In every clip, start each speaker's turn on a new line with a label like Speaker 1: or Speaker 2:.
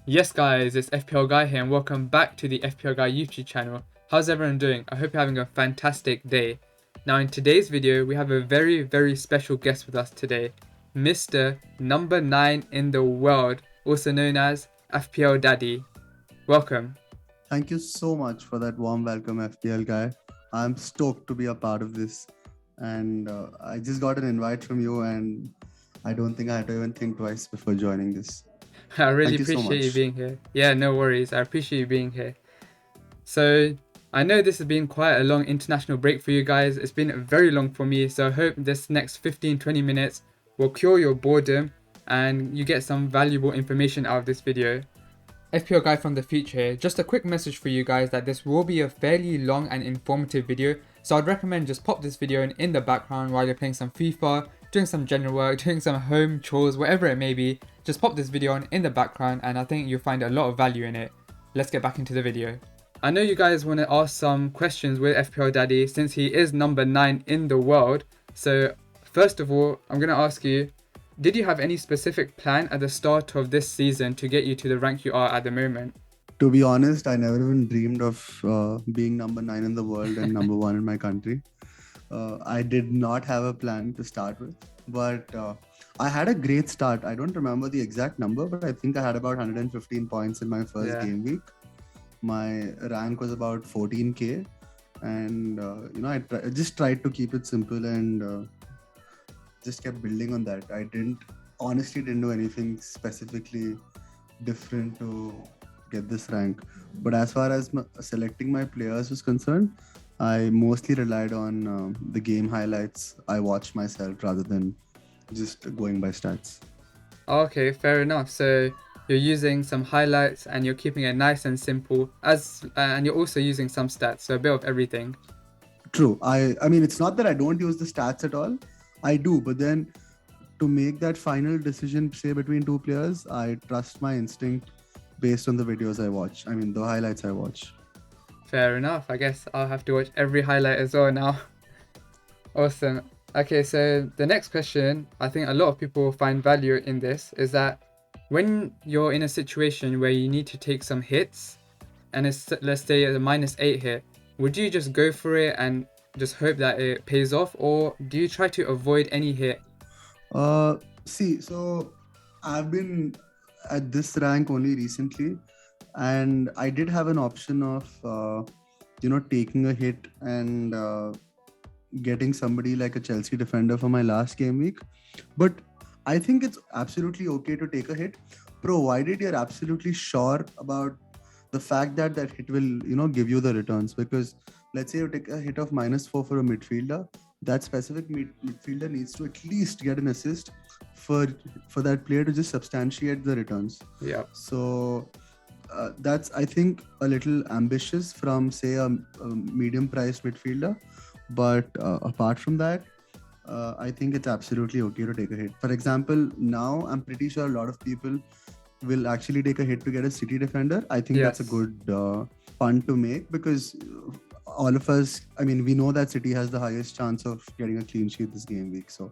Speaker 1: Yes guys, it's FPL Guy here and welcome back to the FPL Guy YouTube channel. How's everyone doing? I hope you're having a fantastic day. Now in today's video, we have a very special guest with us today. Mr. Number 9 in the world, also known as FPL Daddy. Welcome.
Speaker 2: Thank you so much for that warm welcome, FPL Guy. I'm stoked to be a part of this. And I just got an invite from you, and I don't think I had to even think twice before joining this.
Speaker 1: I really
Speaker 2: Thank you so
Speaker 1: appreciate you
Speaker 2: much.
Speaker 1: being here. Yeah, no worries. I appreciate you being here. So, I know this has been quite a long international break for you guys. It's been very long for me, so I hope this next 15-20 minutes will cure your boredom and you get some valuable information out of this video. FPL Guy from the future here. Just a quick message for you guys that this will be a fairly long and informative video, so I'd recommend just pop this video in the background while you're playing some FIFA, doing some general work, doing some home chores, whatever it may be. Just pop this video on in the background and I think you'll find a lot of value in it. Let's get back into the video. I know you guys want to ask some questions with FPL Daddy since he is number 9 in the world. So first of all, I'm going to ask you, did you have any specific plan at the start of this season to get you to the rank you are at the moment?
Speaker 2: To be honest, I never even dreamed of being number 9 in the world and number 1 in my country. I did not have a plan to start with, but I had a great start. I don't remember the exact number, but I think I had about 115 points in my first game week. My rank was about 14k, and I just tried to keep it simple and just kept building on that. I honestly didn't do anything specifically different to get this rank. But as far as selecting my players was concerned, I mostly relied on the game highlights I watched myself rather than just going by stats.
Speaker 1: Okay, fair enough. So you're using some highlights and you're keeping it nice and simple, and you're also using some stats, so a bit of everything.
Speaker 2: True. I mean, it's not that I don't use the stats at all. I do, but then to make that final decision, say between two players, I trust my instinct based on the videos I watch. I mean, the highlights I watch.
Speaker 1: Fair enough. I guess I'll have to watch every highlight as well now. Awesome. Okay, so the next question, I think a lot of people find value in this, is that when you're in a situation where you need to take some hits, and it's, let's say a -8 hit, would you just go for it and just hope that it pays off, or do you try to avoid any hit?
Speaker 2: See, so I've been at this rank only recently, and I did have an option of taking a hit and getting somebody like a Chelsea defender for my last game week. But I think it's absolutely okay to take a hit, provided you're absolutely sure about the fact that that hit will give you the returns. Because let's say you take a hit of -4 for a midfielder, that specific midfielder needs to at least get an assist for that player to just substantiate the returns.
Speaker 1: Yeah.
Speaker 2: So that's, I think, a little ambitious from, say, a medium priced midfielder. But apart from that, I think it's absolutely okay to take a hit. For example, now I'm pretty sure a lot of people will actually take a hit to get a City defender. I think that's a good punt to make, because all of us, I mean, we know that City has the highest chance of getting a clean sheet this game week. So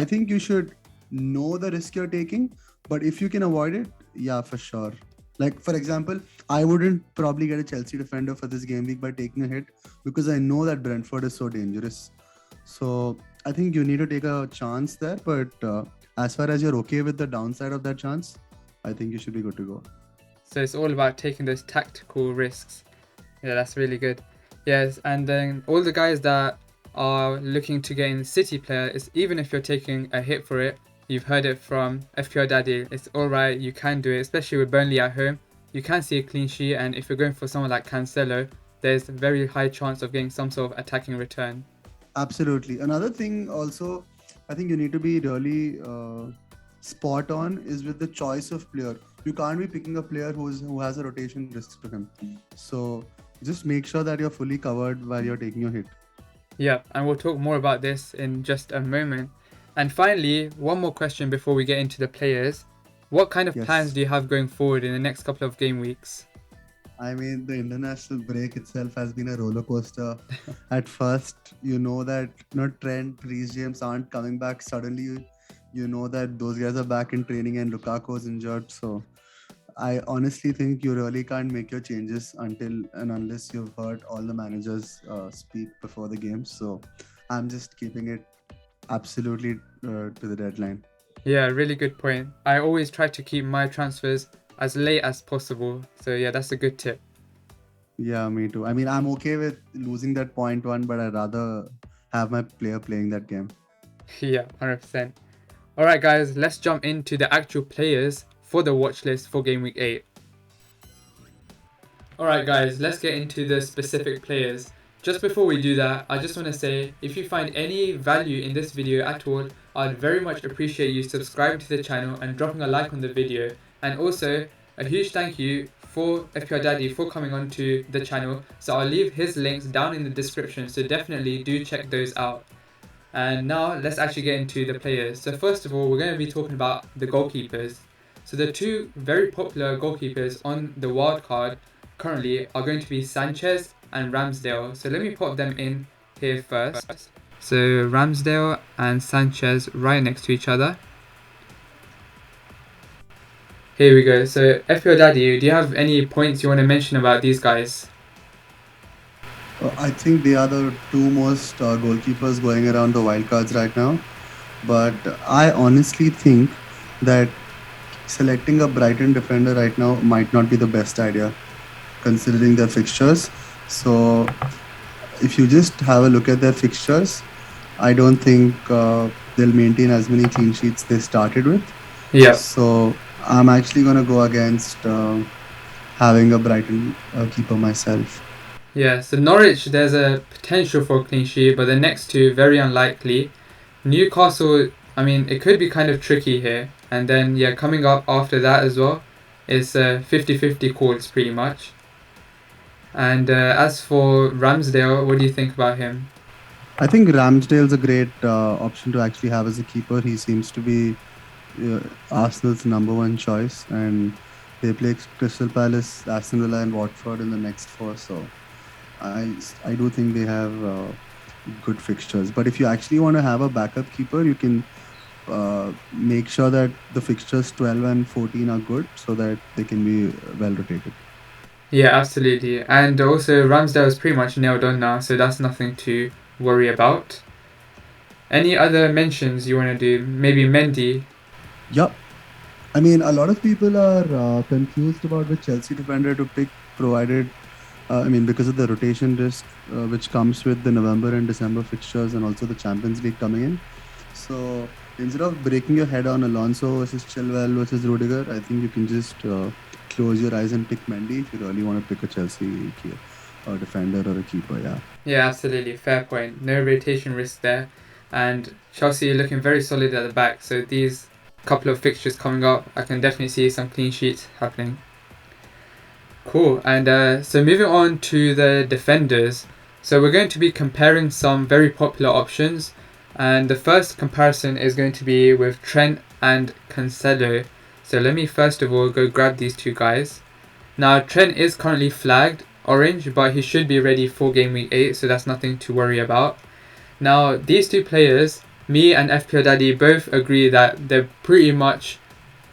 Speaker 2: I think you should know the risk you're taking, but if you can avoid it, yeah, for sure. Like, for example, I wouldn't probably get a Chelsea defender for this game week by taking a hit, because I know that Brentford is so dangerous. So I think you need to take a chance there. But as far as you're okay with the downside of that chance, I think you should be good to go.
Speaker 1: So it's all about taking those tactical risks. Yeah, that's really good. Yes, and then all the guys that are looking to get in City player, is even if you're taking a hit for it, you've heard it from FPL Daddy, it's alright, you can do it, especially with Burnley at home. You can see a clean sheet, and if you're going for someone like Cancelo, there's a very high chance of getting some sort of attacking return.
Speaker 2: Absolutely. Another thing also, I think you need to be really spot on is with the choice of player. You can't be picking a player who has a rotation risk to him. So just make sure that you're fully covered while you're taking your hit.
Speaker 1: Yeah, and we'll talk more about this in just a moment. And finally, one more question before we get into the players. What kind of plans do you have going forward in the next couple of game weeks?
Speaker 2: I mean, the international break itself has been a roller coaster. At first, you know that Trent, Reece James aren't coming back. Suddenly, you know that those guys are back in training and Lukaku is injured. So I honestly think you really can't make your changes until and unless you've heard all the managers speak before the game. So I'm just keeping it absolutely to the deadline.
Speaker 1: Yeah, really good point. I always try to keep my transfers as late as possible. So yeah, that's a good tip.
Speaker 2: Yeah, me too. I mean, I'm okay with losing that point one, but I'd rather have my player playing that game.
Speaker 1: Yeah, 100%. Alright guys, let's jump into the actual players for the watch list for game week 8. Alright guys, let's get into the specific players. Just before we do that, I just want to say, if you find any value in this video at all, I'd very much appreciate you subscribing to the channel and dropping a like on the video. And also, a huge thank you for FPLDADDY for coming onto the channel. So I'll leave his links down in the description, so definitely do check those out. And now let's actually get into the players. So first of all, we're going to be talking about the goalkeepers. So the two very popular goalkeepers on the wildcard currently are going to be Sanchez and Ramsdale. So let me pop them in here first. So Ramsdale and Sanchez right next to each other. Here we go. So FPL Daddy, do you have any points you want to mention about these guys?
Speaker 2: I think they are the two most goalkeepers going around the wildcards right now. But I honestly think that selecting a Brighton defender right now might not be the best idea considering their fixtures. So if you just have a look at their fixtures, I don't think they'll maintain as many clean sheets they started with.
Speaker 1: Yeah.
Speaker 2: So I'm actually going to go against having a Brighton keeper myself.
Speaker 1: Yeah, so Norwich, there's a potential for a clean sheet, but the next two, very unlikely. Newcastle, I mean, it could be kind of tricky here. And then, yeah, coming up after that as well, it's 50-50 calls pretty much. And as for Ramsdale, what do you think about him?
Speaker 2: I think Ramsdale's a great option to actually have as a keeper. He seems to be Arsenal's number one choice, and they play Crystal Palace, Aston Villa, and Watford in the next four. So I do think they have good fixtures. But if you actually want to have a backup keeper, you can make sure that the fixtures 12 and 14 are good so that they can be well rotated.
Speaker 1: Yeah, absolutely. And also Ramsdale is pretty much nailed on now, so that's nothing to worry about. Any other mentions you want to do? Maybe Mendy?
Speaker 2: Yep. I mean, a lot of people are confused about which Chelsea defender to pick, provided, because of the rotation risk which comes with the November and December fixtures and also the Champions League coming in. So instead of breaking your head on Alonso versus Chilwell versus Rudiger, I think you can just close your eyes and pick Mendy if you really want to pick a Chelsea defender or a keeper. Yeah.
Speaker 1: Yeah, absolutely. Fair point. No rotation risk there. And Chelsea are looking very solid at the back. So these couple of fixtures coming up, I can definitely see some clean sheets happening. Cool. And so moving on to the defenders. So we're going to be comparing some very popular options. And the first comparison is going to be with Trent and Cancelo. So let me first of all go grab these two guys. Now Trent is currently flagged orange, but he should be ready for game week 8, so that's nothing to worry about. Now these two players, me and FPL Daddy both agree that they're pretty much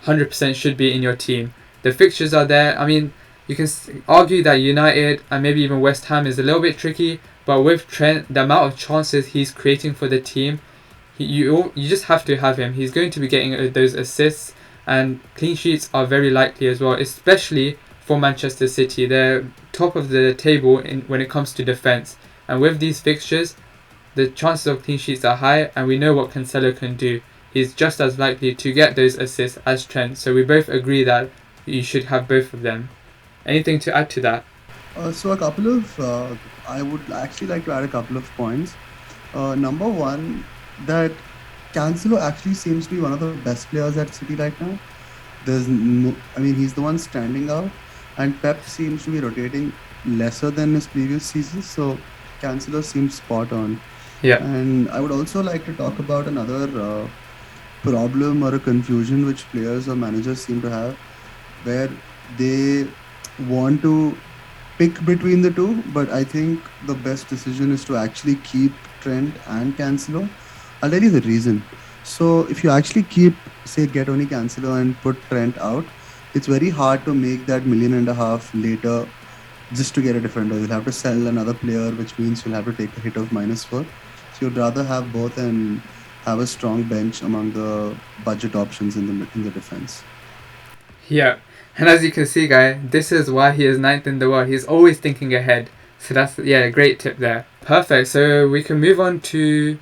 Speaker 1: 100% should be in your team. The fixtures are there. I mean, you can argue that United and maybe even West Ham is a little bit tricky, but with Trent, the amount of chances he's creating for the team, you just have to have him. He's going to be getting those assists, and clean sheets are very likely as well, especially for Manchester City. They're top of the table when it comes to defence, and with these fixtures, the chances of clean sheets are high, and we know what Cancelo can do. He's just as likely to get those assists as Trent, so we both agree that you should have both of them. Anything to add to that?
Speaker 2: So a couple of, I would actually like to add a couple of points. Number one, that Cancelo actually seems to be one of the best players at City right now. He's the one standing out, and Pep seems to be rotating lesser than his previous seasons. So Cancelo seems spot on.
Speaker 1: Yeah.
Speaker 2: And I would also like to talk about another problem or a confusion which players or managers seem to have, where they want to pick between the two, but I think the best decision is to actually keep Trent and Cancelo. I'll tell you the reason. So if you actually get only Cancelo and put Trent out, it's very hard to make that million and a half later just to get a defender. You'll have to sell another player, which means you'll have to take a hit of -4. So you'd rather have both and have a strong bench among the budget options in the defense.
Speaker 1: Yeah, and as you can see, guy, this is why he is ninth in the world. He's always thinking ahead. So that's, yeah, a great tip there. Perfect. So we can move on to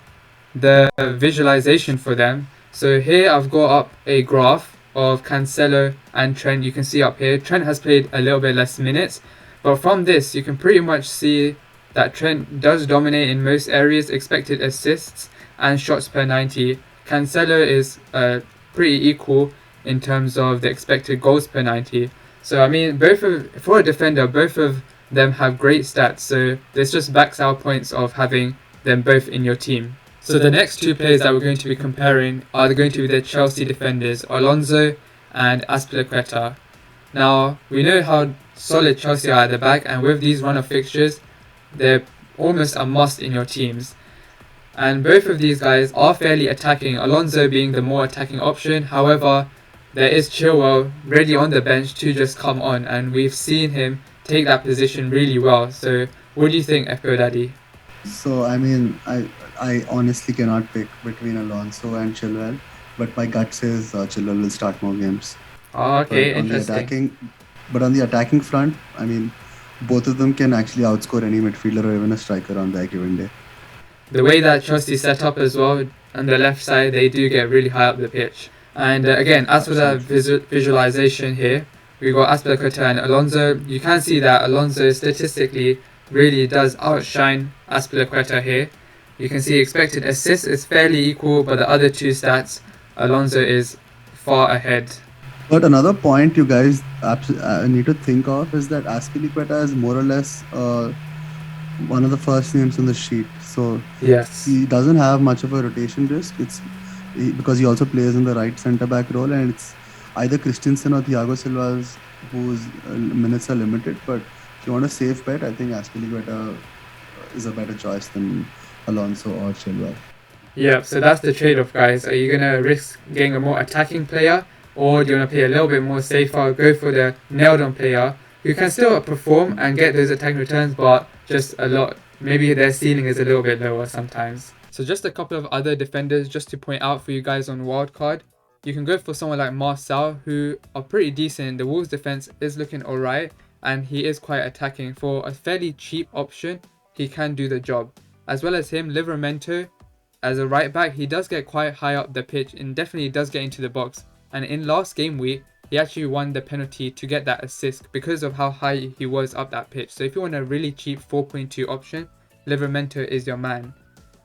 Speaker 1: the visualization for them. So here I've got up a graph of Cancelo and Trent. You can see up here, Trent has played a little bit less minutes, but from this you can pretty much see that Trent does dominate in most areas, expected assists and shots per 90. Cancelo is pretty equal in terms of the expected goals per 90. So I mean, for a defender, both of them have great stats. So this just backs our points of having them both in your team. So the next two players that we're going to be comparing are going to be the Chelsea defenders, Alonso and Azpilicueta. Now, we know how solid Chelsea are at the back, and with these run of fixtures, they're almost a must in your teams. And both of these guys are fairly attacking, Alonso being the more attacking option. However, there is Chilwell ready on the bench to just come on, and we've seen him take that position really well. So, what do you think, FPLDADDY?
Speaker 2: So I mean, I honestly cannot pick between Alonso and Chilwell, but my gut says Chilwell will start more games.
Speaker 1: Oh,
Speaker 2: But
Speaker 1: okay,
Speaker 2: on the
Speaker 1: interesting.
Speaker 2: attacking front, I mean, both of them can actually outscore any midfielder or even a striker on their given day.
Speaker 1: The way that Chelsea set up as well, on the left side, they do get really high up the pitch. And again, as for that
Speaker 2: Absolutely.
Speaker 1: visualization here, we got Azpilicueta and Alonso. You can see that Alonso statistically really does outshine Azpilicueta here. You can see expected assists is fairly equal, but the other two stats, Alonso is far ahead.
Speaker 2: But another point you guys need to think of is that Aspilicueta is more or less one of the first names on the sheet. So
Speaker 1: Yes.
Speaker 2: he doesn't have much of a rotation risk. Because he also plays in the right centre back role, and it's either Christensen or Thiago Silva's whose minutes are limited. But if you want a safe bet, I think Aspilicueta is a better choice than Alonso or Chilwell.
Speaker 1: Yeah, so that's the trade-off, guys. Are you gonna risk getting a more attacking player, or do you wanna play a little bit more safer, go for the nailed-on player who can still perform and get those attacking returns, but just a lot, maybe their ceiling is a little bit lower sometimes. So just a couple of other defenders just to point out for you guys on Wildcard. You can go for someone like Marcel, who are pretty decent. The Wolves defense is looking alright, and he is quite attacking. For a fairly cheap option, he can do the job. As well as him, Livramento, as a right back, he does get quite high up the pitch and definitely does get into the box. And in last game week, he actually won the penalty to get that assist because of how high he was up that pitch. So if you want a really cheap 4.2 option, Livramento is your man.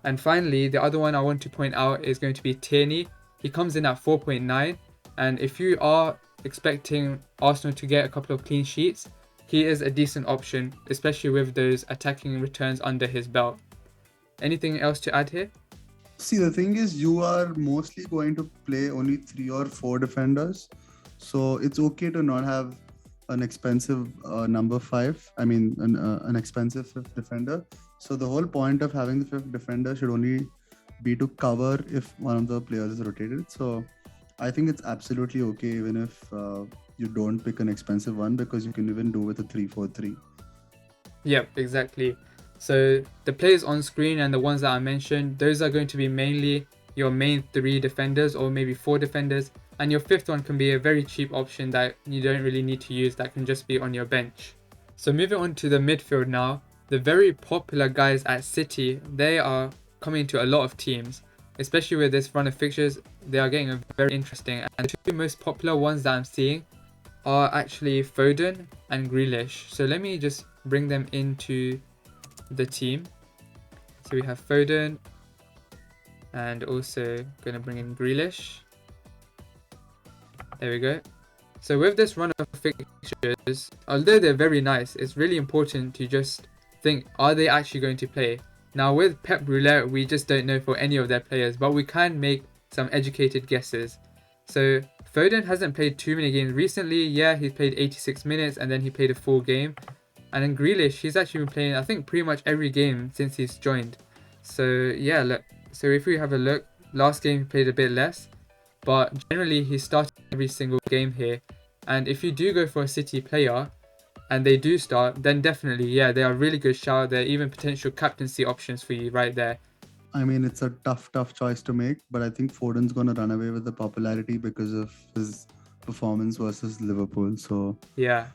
Speaker 1: And finally, the other one I want to point out is going to be Tierney. He comes in at 4.9, and if you are expecting Arsenal to get a couple of clean sheets, he is a decent option, especially with those attacking returns under his belt. Anything else to add here?
Speaker 2: See, the thing is, you are mostly going to play only 3 or 4 defenders, so it's okay to not have an expensive number 5. I mean, an expensive fifth defender. So the whole point of having the fifth defender should only be to cover if one of the players is rotated. So I think it's absolutely okay even if you don't pick an expensive one, because you can even do with a 3-4-3.
Speaker 1: Yep, exactly. So the players on screen and the ones that I mentioned, those are going to be mainly your main 3 defenders or maybe 4 defenders. And your 5th one can be a very cheap option that you don't really need to use, that can just be on your bench. So moving on to the midfield now, the very popular guys at City, they are coming to a lot of teams. Especially with this run of fixtures, they are getting very interesting. And the 2 most popular ones that I'm seeing are actually Foden and Grealish. So let me just bring them into the team. So we have Foden and also going to bring in Grealish. There we go. So with this run of fixtures, although they're very nice, it's really important to just think, are they actually going to play? Now with Pep Roulette, we just don't know for any of their players, but we can make some educated guesses. So Foden hasn't played too many games recently. Yeah, he's played 86 minutes and then he played a full game. And then Grealish, he's actually been playing, I think, pretty much every game since he's joined. So yeah, look. So if we have a look, last game he played a bit less, but generally he started every single game here. And if you do go for a City player and they do start, then definitely, yeah, they are a really good shout. They're even potential captaincy options for you right there.
Speaker 2: I mean, it's a tough choice to make, but I think Foden's going to run away with the popularity because of his performance versus Liverpool. So
Speaker 1: Yeah.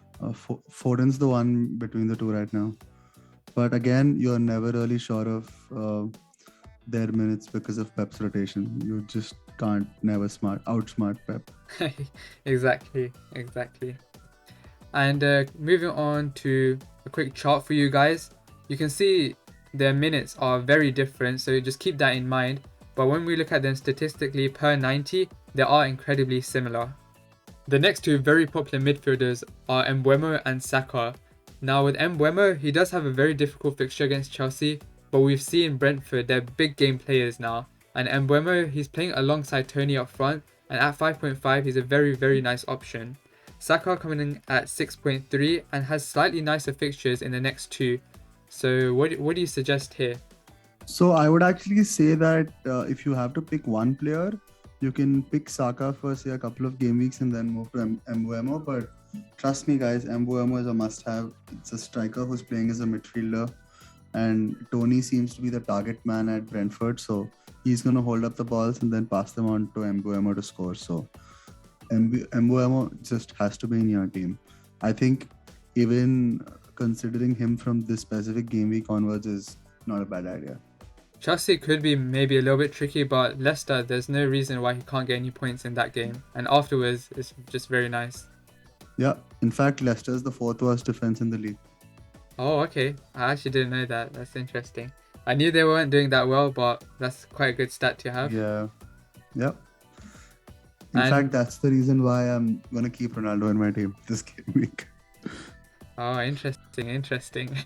Speaker 2: Foden's the one between the two right now. But again, you're never really sure of their minutes because of Pep's rotation. You just can't never outsmart Pep.
Speaker 1: Exactly. And moving on to a quick chart for you guys, you can see their minutes are very different, so just keep that in mind. But when we look at them statistically per 90, they are incredibly similar. The next two very popular midfielders are Mbeumo and Saka. Now with Mbeumo, he does have a very difficult fixture against Chelsea, but we've seen Brentford, they're big game players now. And Mbeumo, he's playing alongside Tony up front, and at 5.5, he's a very nice option. Saka coming in at 6.3 and has slightly nicer fixtures in the next two. So what do you suggest here?
Speaker 2: So I would actually say that if you have to pick one player, you can pick Saka for say a couple of game weeks and then move to Mbeumo. But trust me, guys, Mbeumo is a must-have. It's a striker who's playing as a midfielder, and Tony seems to be the target man at Brentford, so he's going to hold up the balls and then pass them on to Mbeumo to score. So Mbeumo just has to be in your team. I think even considering him from this specific game week onwards is not a bad idea.
Speaker 1: Chelsea could be maybe a little bit tricky, but Leicester, there's no reason why he can't get any points in that game. And afterwards, it's just very nice.
Speaker 2: Yeah, in fact, Leicester is the fourth worst defense in the league.
Speaker 1: Oh, okay. I actually didn't know that. That's interesting. I knew they weren't doing that well, but that's quite a good stat to have.
Speaker 2: Yeah. In fact, that's the reason why I'm going to keep Ronaldo in my team this game week.
Speaker 1: Oh, interesting.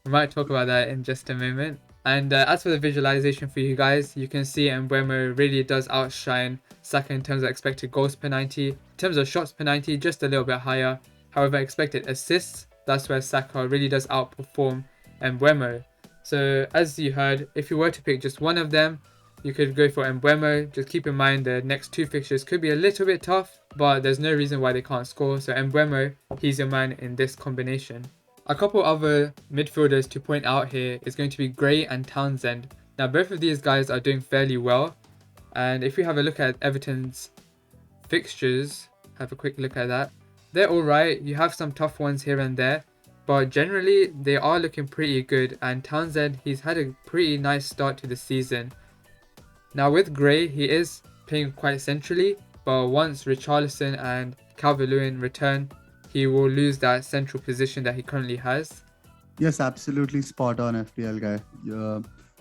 Speaker 1: We might talk about that in just a moment. And as for the visualization for you guys, you can see Mbeumo really does outshine Saka in terms of expected goals per 90. In terms of shots per 90, just a little bit higher. However, expected assists, that's where Saka really does outperform Mbeumo. So as you heard, if you were to pick just one of them, you could go for Mbeumo. Just keep in mind the next two fixtures could be a little bit tough, but there's no reason why they can't score. So Mbeumo, he's your man in this combination. A couple other midfielders to point out here is going to be Gray and Townsend. Now both of these guys are doing fairly well, and if we have a look at Everton's fixtures, have a quick look at that, they're alright. You have some tough ones here and there, but generally they are looking pretty good, and Townsend, he's had a pretty nice start to the season. Now with Gray, he is playing quite centrally, but once Richarlison and Calvert-Lewin return, he will lose that central position that he currently has.
Speaker 2: Yes, absolutely spot on, FPL guy.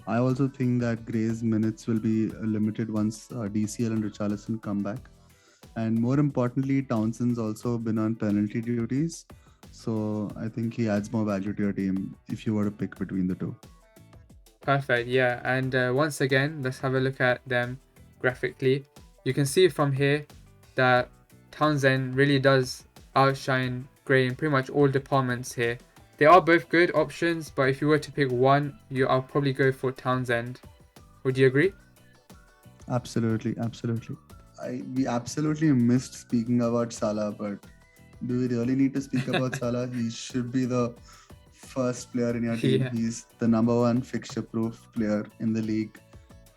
Speaker 2: I also think that Gray's minutes will be limited once DCL and Richarlison come back. And more importantly, Townsend's also been on penalty duties. So I think he adds more value to your team if you were to pick between the two.
Speaker 1: Perfect, yeah. And once again, let's have a look at them graphically. You can see from here that Townsend really does outshine Gray in pretty much all departments here. They are both good options, but if you were to pick one, I'll probably go for Townsend. Would you agree?
Speaker 2: Absolutely. We absolutely missed speaking about Salah, but do we really need to speak about Salah? He should be the first player in your team. Yeah. He's the number one fixture-proof player in the league.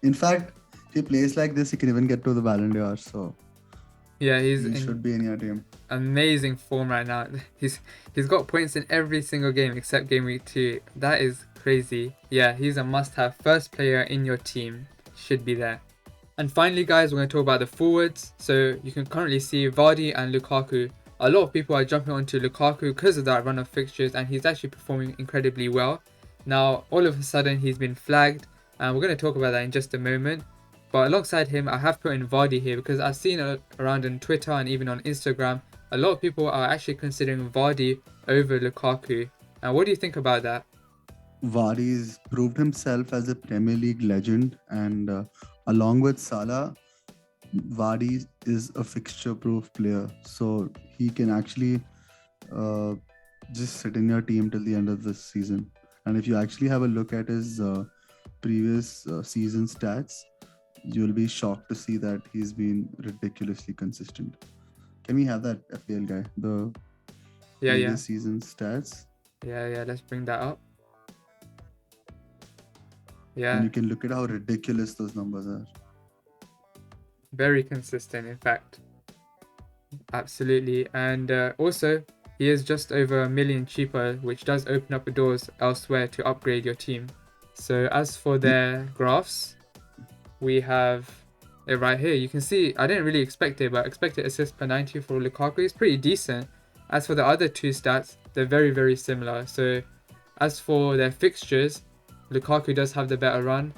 Speaker 2: In fact, if he plays like this, he can even get to the Ballon d'Or. So
Speaker 1: yeah, he
Speaker 2: should be in your team.
Speaker 1: Amazing form right now. He's got points in every single game except game week 2. That is crazy. Yeah, he's a must-have. First player in your team should be there. And finally, guys, we're going to talk about the forwards. So you can currently see Vardy and Lukaku. A lot of people are jumping onto Lukaku because of that run of fixtures, and he's actually performing incredibly well. Now, all of a sudden, he's been flagged, and we're going to talk about that in just a moment. But alongside him, I have put in Vardy here because I've seen around on Twitter and even on Instagram, a lot of people are actually considering Vardy over Lukaku. And what do you think about that?
Speaker 2: Vardy's proved himself as a Premier League legend, and along with Salah, Vardy is a fixture-proof player, so he can actually just sit in your team till the end of this season. And if you actually have a look at his previous season stats, you'll be shocked to see that he's been ridiculously consistent. Can we have that FPL guy? The
Speaker 1: Yeah,
Speaker 2: previous season stats.
Speaker 1: yeah. Let's bring that up.
Speaker 2: And
Speaker 1: Yeah,
Speaker 2: you can look at how ridiculous those numbers are.
Speaker 1: very consistent, in fact. Absolutely. And also, he is just over $1 million cheaper, which does open up the doors elsewhere to upgrade your team. So as for their graphs, we have it right here. You can see, I didn't really expect it, but expected assist per 90 for Lukaku is pretty decent. As for the other two stats, they're very, very similar. So as for their fixtures, Lukaku does have the better run.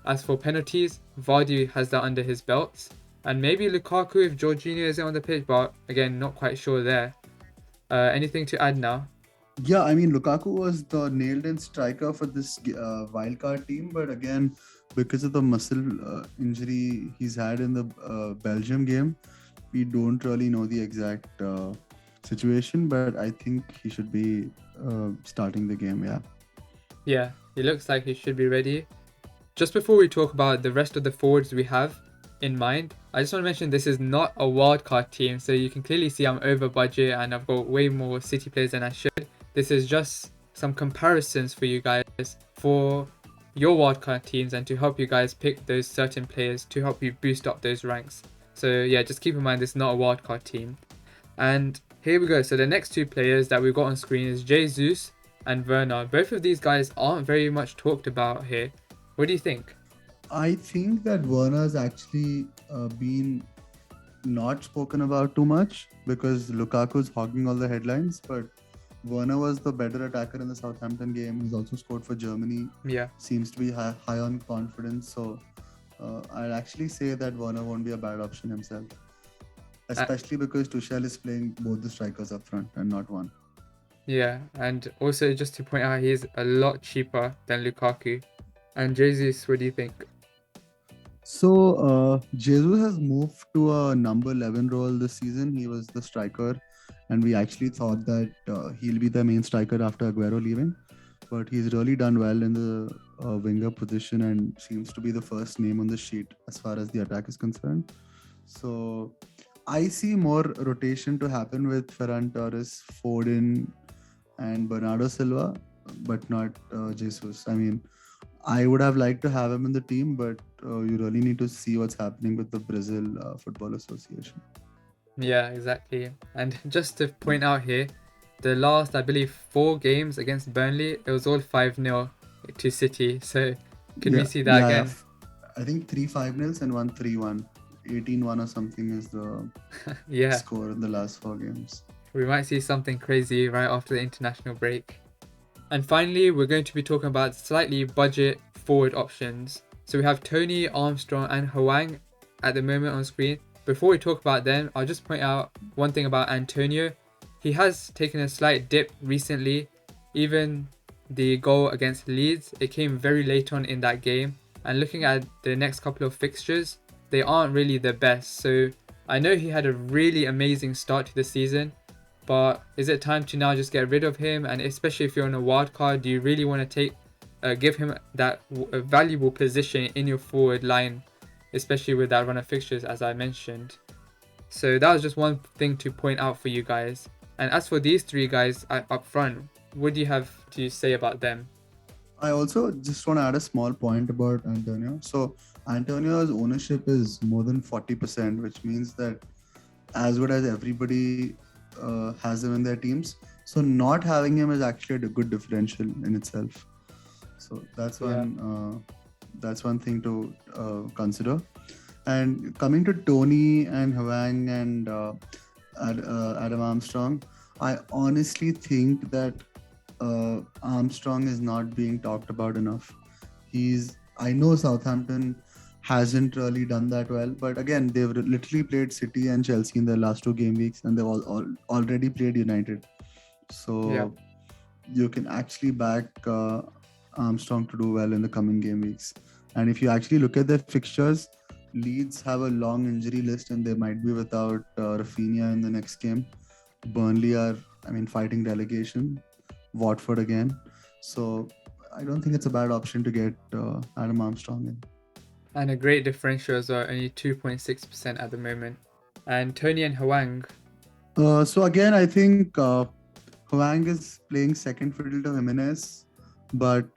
Speaker 1: As for penalties, Vardy has that under his belts. And maybe Lukaku if Jorginho isn't on the pitch, but again, not quite sure there. Anything to add now?
Speaker 2: Yeah, I mean, Lukaku was the nailed-in striker for this wildcard team, but again, because of the muscle injury he's had in the Belgium game, we don't really know the exact situation. But I think he should be starting the game. Yeah.
Speaker 1: Yeah, he looks like he should be ready. Just before we talk about the rest of the forwards we have in mind, I just want to mention this is not a wildcard team, so you can clearly see I'm over budget and I've got way more City players than I should. This is just some comparisons for you guys for your wildcard teams and to help you guys pick those certain players to help you boost up those ranks. So yeah, just keep in mind this is not a wildcard team. And here we go. So the next two players that we've got on screen is Jesus and Werner. Both of these guys aren't very much talked about here. What do you think?
Speaker 2: I think that Werner's actually been not spoken about too much because Lukaku's hogging all the headlines, but Werner was the better attacker in the Southampton game. He's also scored for Germany.
Speaker 1: Yeah.
Speaker 2: Seems to be high on confidence. So I'd actually say that Werner won't be a bad option himself. Especially because Tuchel is playing both the strikers up front and not one.
Speaker 1: Yeah, and also just to point out, he's a lot cheaper than Lukaku. And Jesus, what do you think?
Speaker 2: So Jesus has moved to a number 11 role this season. He was the striker, and we actually thought that he'll be the main striker after Aguero leaving. But he's really done well in the winger position and seems to be the first name on the sheet as far as the attack is concerned. So I see more rotation to happen with Ferran Torres, Foden, and Bernardo Silva, but not Jesus. I mean, I would have liked to have him in the team, but you really need to see what's happening with the Brazil Football Association.
Speaker 1: Yeah, exactly. And just to point out here, the last, I believe, 4 games against Burnley, it was all 5-0 to City. So can we see that again?
Speaker 2: I think 3 5-0s and 1 3-1. 18-1 or something is the score in the last 4 games.
Speaker 1: We might see something crazy right after the international break. And finally, we're going to be talking about slightly budget forward options. So we have Tony, Armstrong and Hwang at the moment on screen. Before we talk about them, I'll just point out one thing about Antonio. He has taken a slight dip recently. Even the goal against Leeds, it came very late on in that game. And looking at the next couple of fixtures, they aren't really the best. So I know he had a really amazing start to the season, but is it time to now just get rid of him? And especially if you're on a wild card, do you really want to give him that valuable position in your forward line, especially with that run of fixtures as I mentioned? So that was just one thing to point out for you guys. And as for these three guys up front, what do you have to say about them?
Speaker 2: I also just want to add a small point about Antonio. So Antonio's ownership is more than 40%, which means that as good as everybody has him in their teams. So not having him is actually a good differential in itself. So that's one thing to consider. And coming to Tony and Hwang and Adam Armstrong, I honestly think that Armstrong is not being talked about enough. I know Southampton hasn't really done that well, but again, they've literally played City and Chelsea in their last 2 game weeks, and they've already played United. So you can actually back Armstrong to do well in the coming game weeks. And if you actually look at their fixtures, Leeds have a long injury list, and they might be without Rafinha in the next game. Burnley are, fighting relegation. Watford again. So I don't think it's a bad option to get Adam Armstrong in.
Speaker 1: And a great differential as well, only 2.6% at the moment. And Tony and Hwang,
Speaker 2: So again, I think Huang is playing second fiddle to Jimenez, but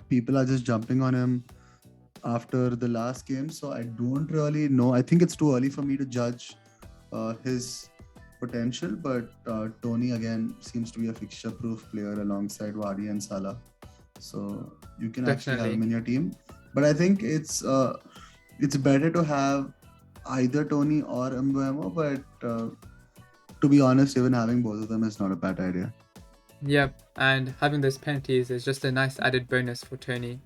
Speaker 2: people are just jumping on him after the last game. So I don't really know. I think it's too early for me to judge his potential, but Tony again seems to be a fixture-proof player alongside Vardy and Salah. So you can actually have him
Speaker 1: Definitely.
Speaker 2: in your team. But I think it's better to have either Tony or Mbeumo, but to be honest, even having both of them is not a bad idea.
Speaker 1: Yep, and having those penalties is just a nice added bonus for Tony.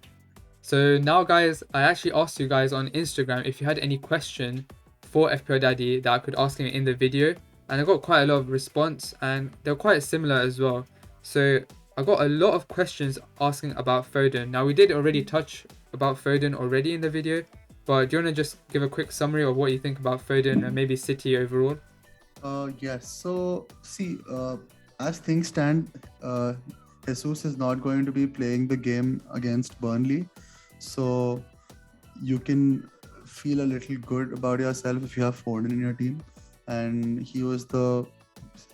Speaker 1: So now guys, I actually asked you guys on Instagram if you had any question for FPL Daddy that I could ask him in the video, and I got quite a lot of response and they're quite similar as well. So I got a lot of questions asking about Foden. Now we did already touch about Foden already in the video, but do you want to just give a quick summary of what you think about Foden and maybe City overall?
Speaker 2: Yes. So see, as things stand, Jesus is not going to be playing the game against Burnley, so you can feel a little good about yourself if you have Foden in your team, and he was the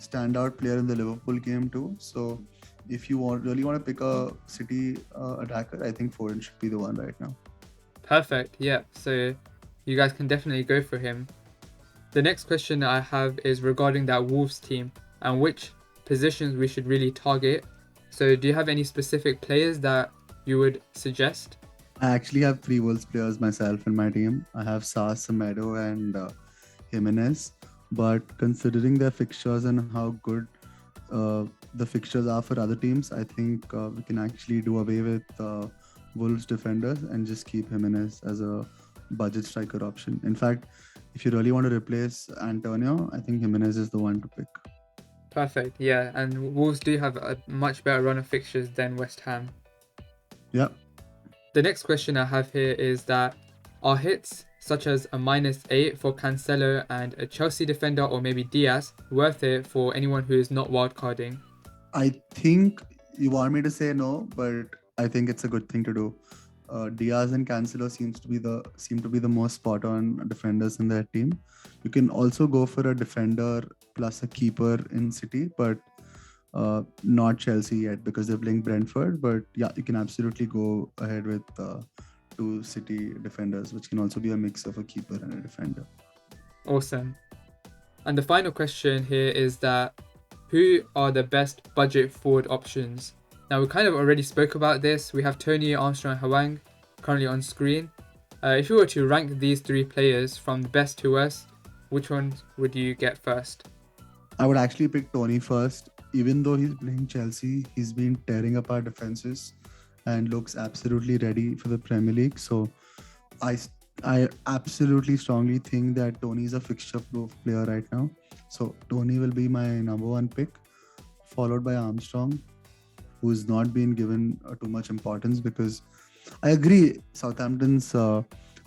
Speaker 2: standout player in the Liverpool game too. So if you really want to pick a City attacker, I think Foden should be the one right now.
Speaker 1: Perfect, yeah. So you guys can definitely go for him. The next question I have is regarding that Wolves team and which positions we should really target. So do you have any specific players that you would suggest?
Speaker 2: I actually have three Wolves players myself in my team. I have Sas, Semedo, and Jimenez. But considering their fixtures and how good the fixtures are for other teams, I think we can actually do away with Wolves defenders and just keep Jimenez as a budget striker option. In fact, if you really want to replace Antonio, I think Jimenez is the one to pick.
Speaker 1: Perfect, yeah. And Wolves do have a much better run of fixtures than West Ham.
Speaker 2: Yeah.
Speaker 1: The next question I have here is that are hits such as a -8 for Cancelo and a Chelsea defender or maybe Diaz worth it for anyone who is not wildcarding?
Speaker 2: I think you want me to say no, but I think it's a good thing to do. Diaz and Cancelo seem to be the most spot on defenders in their team. You can also go for a defender plus a keeper in City, but not Chelsea yet because they're playing Brentford. But yeah, you can absolutely go ahead with two City defenders, which can also be a mix of a keeper and a defender.
Speaker 1: Awesome. And the final question here is that who are the best budget forward options? Now we kind of already spoke about this. We have Tony, Armstrong, Hwang currently on screen. If you were to rank these three players from best to worst, which ones would you get first?
Speaker 2: I would actually pick Tony first. Even though he's playing Chelsea, he's been tearing apart defenses and looks absolutely ready for the Premier League. So I I absolutely strongly think that Tony is a fixture-proof player right now. So Tony will be my number one pick, followed by Armstrong, who's not been given too much importance because I agree Southampton's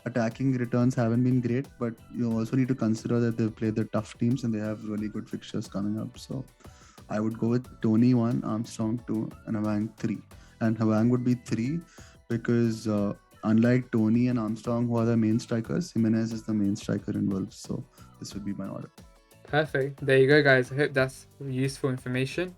Speaker 2: attacking returns haven't been great, but you also need to consider that they've played the tough teams and they have really good fixtures coming up. So I would go with Tony 1, Armstrong 2, and Hwang 3. And Hwang would be 3 because unlike Tony and Armstrong, who are the main strikers, Jimenez is the main striker in Wolves. So this would be my order.
Speaker 1: Perfect. There you go, guys. I hope that's useful information.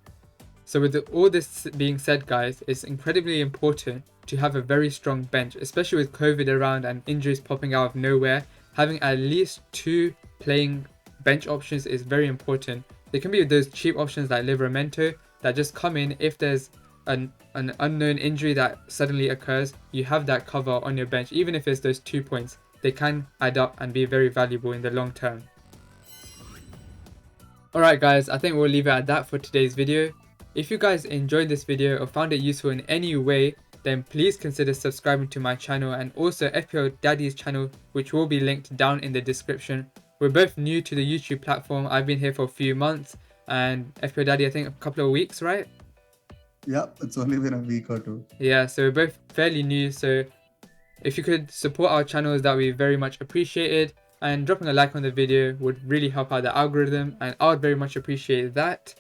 Speaker 1: So with all this being said, guys, it's incredibly important to have a very strong bench, especially with COVID around and injuries popping out of nowhere. Having at least 2 playing bench options is very important. They can be those cheap options like Livramento that just come in if there's an unknown injury that suddenly occurs. You have that cover on your bench, even if it's those 2 points. They can add up and be very valuable in the long term. Alright guys, I think we'll leave it at that for today's video. If you guys enjoyed this video or found it useful in any way, then please consider subscribing to my channel and also FPL Daddy's channel, which will be linked down in the description. We're both new to the YouTube platform. I've been here for a few months and FPL Daddy I think a couple of weeks, right?
Speaker 2: Yeah, it's only been a week or two.
Speaker 1: Yeah, so we're both fairly new, so if you could support our channels, that would be very much appreciated. And dropping a like on the video would really help out the algorithm and I would very much appreciate that.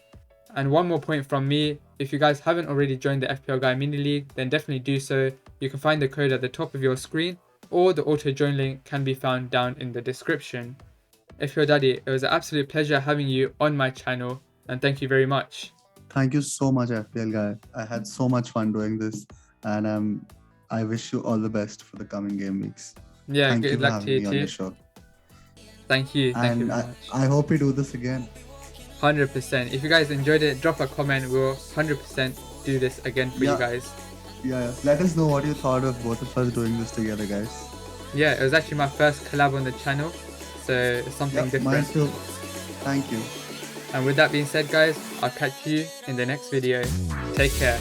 Speaker 1: And one more point from me, if you guys haven't already joined the FPL Guy Mini League, then definitely do so. You can find the code at the top of your screen or the auto join link can be found down in the description. FPLDADDY, it was an absolute pleasure having you on my channel, and thank you very much.
Speaker 2: Thank you so much, FPL guy. I had so much fun doing this, and I wish you all the best for the coming game weeks.
Speaker 1: Yeah,
Speaker 2: Thank you
Speaker 1: good
Speaker 2: for
Speaker 1: luck to
Speaker 2: having
Speaker 1: you
Speaker 2: me on your
Speaker 1: too.
Speaker 2: show.
Speaker 1: Thank you
Speaker 2: And
Speaker 1: very much.
Speaker 2: I hope we do this again.
Speaker 1: 100%. If you guys enjoyed it, drop a comment. We'll 100% do this again for you guys.
Speaker 2: Yeah. Let us know what you thought of both of us doing this together, guys.
Speaker 1: Yeah, it was actually my first collab on the channel, so it's something different.
Speaker 2: Mine too. Thank you.
Speaker 1: And with that being said, guys, I'll catch you in the next video. Take care.